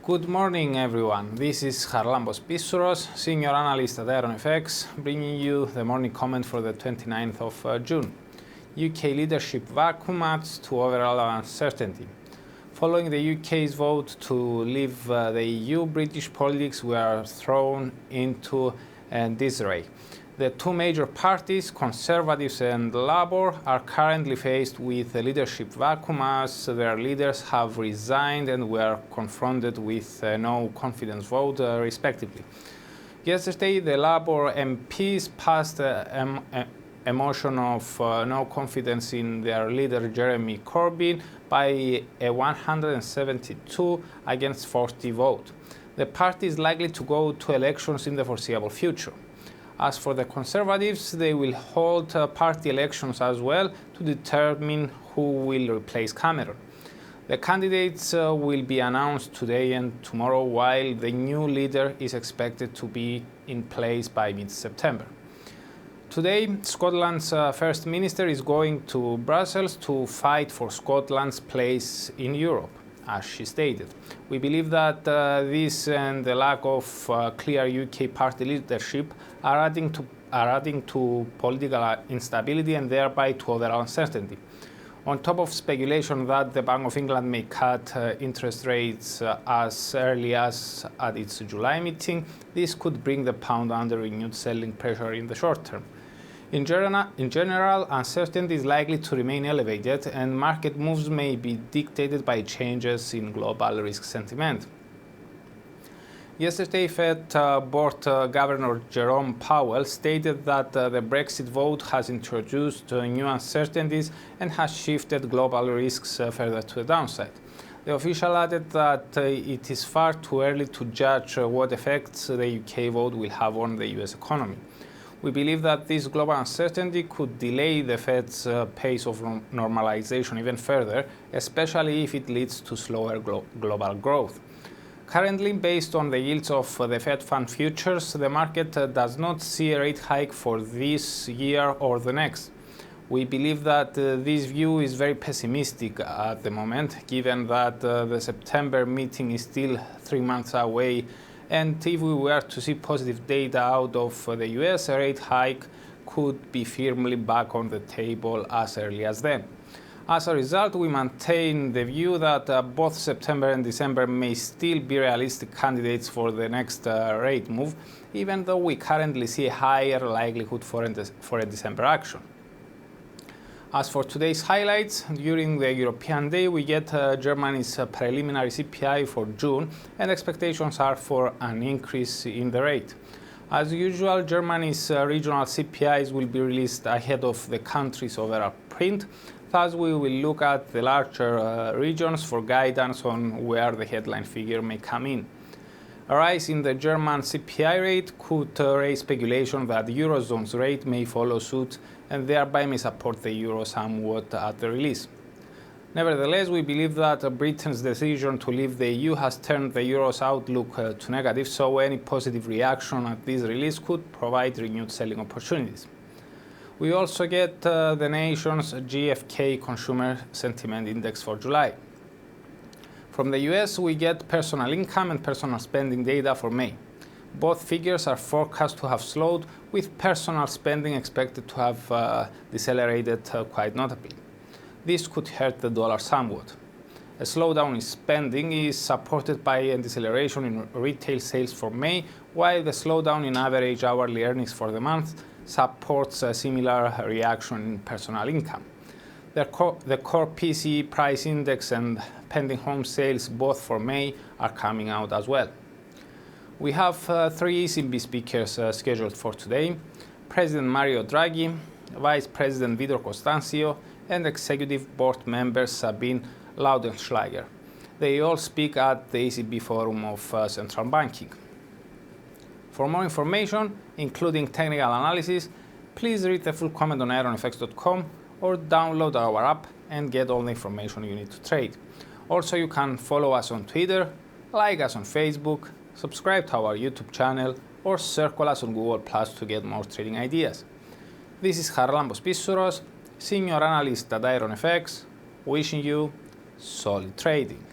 Good morning, everyone. This is Charalambos Pissouros, Senior Analyst at IronFX, bringing you the morning comment for the 29th of June. UK leadership vacuum adds to overall uncertainty. Following the UK's vote to leave the EU, British politics were thrown into disarray. The two major parties, Conservatives and Labour, are currently faced with a leadership vacuum as their leaders have resigned and were confronted with no confidence vote, respectively. Yesterday, the Labour MPs passed a motion of no confidence in their leader Jeremy Corbyn by a 172 against 40 vote. The party is likely to go to elections in the foreseeable future. As for the Conservatives, they will hold party elections as well to determine who will replace Cameron. The candidates will be announced today and tomorrow, while the new leader is expected to be in place by mid-September. Today, Scotland's First Minister is going to Brussels to fight for Scotland's place in Europe, as she stated. We believe that this and the lack of clear UK party leadership are adding to political instability and thereby to overall uncertainty. On top of speculation that the Bank of England may cut interest rates as early as at its July meeting, this could bring the pound under renewed selling pressure in the short term. In general, uncertainty is likely to remain elevated, and market moves may be dictated by changes in global risk sentiment. Yesterday, Fed Board Governor Jerome Powell stated that the Brexit vote has introduced new uncertainties and has shifted global risks further to the downside. The official added that it is far too early to judge what effects the UK vote will have on the US economy. We believe that this global uncertainty could delay the Fed's pace of normalization even further, especially if it leads to slower global growth. Currently, based on the yields of the Fed fund futures, the market does not see a rate hike for this year or the next. We believe that this view is very pessimistic at the moment, given that the September meeting is still 3 months away. And if we were to see positive data out of the US, a rate hike could be firmly back on the table as early as then. As a result, we maintain the view that both September and December may still be realistic candidates for the next rate move, even though we currently see a higher likelihood for a December action. As for today's highlights, during the European Day, we get Germany's preliminary CPI for June, and expectations are for an increase in the rate. As usual, Germany's regional CPIs will be released ahead of the country's overall print. Thus, we will look at the larger regions for guidance on where the headline figure may come in. A rise in the German CPI rate could raise speculation that the Eurozone's rate may follow suit and thereby may support the euro somewhat at the release. Nevertheless, we believe that Britain's decision to leave the EU has turned the euro's outlook to negative, so any positive reaction at this release could provide renewed selling opportunities. We also get the nation's GfK Consumer Sentiment Index for July. From the US, we get personal income and personal spending data for May. Both figures are forecast to have slowed, with personal spending expected to have decelerated quite notably. This could hurt the dollar somewhat. A slowdown in spending is supported by a deceleration in retail sales for May, while the slowdown in average hourly earnings for the month supports a similar reaction in personal income. The core PCE price index and pending home sales, both for May, are coming out as well. We have 3 ECB speakers scheduled for today: President Mario Draghi, Vice President Vitor Constâncio, and Executive Board member Sabine Laudenschläger. They all speak at the ECB Forum of Central Banking. For more information, including technical analysis, please read the full comment on IronFX.com or download our app and get all the information you need to trade. Also, you can follow us on Twitter, like us on Facebook, subscribe to our YouTube channel, or circle us on Google Plus to get more trading ideas. This is Charalambos Pissouros, Senior Analyst at IronFX, wishing you solid trading.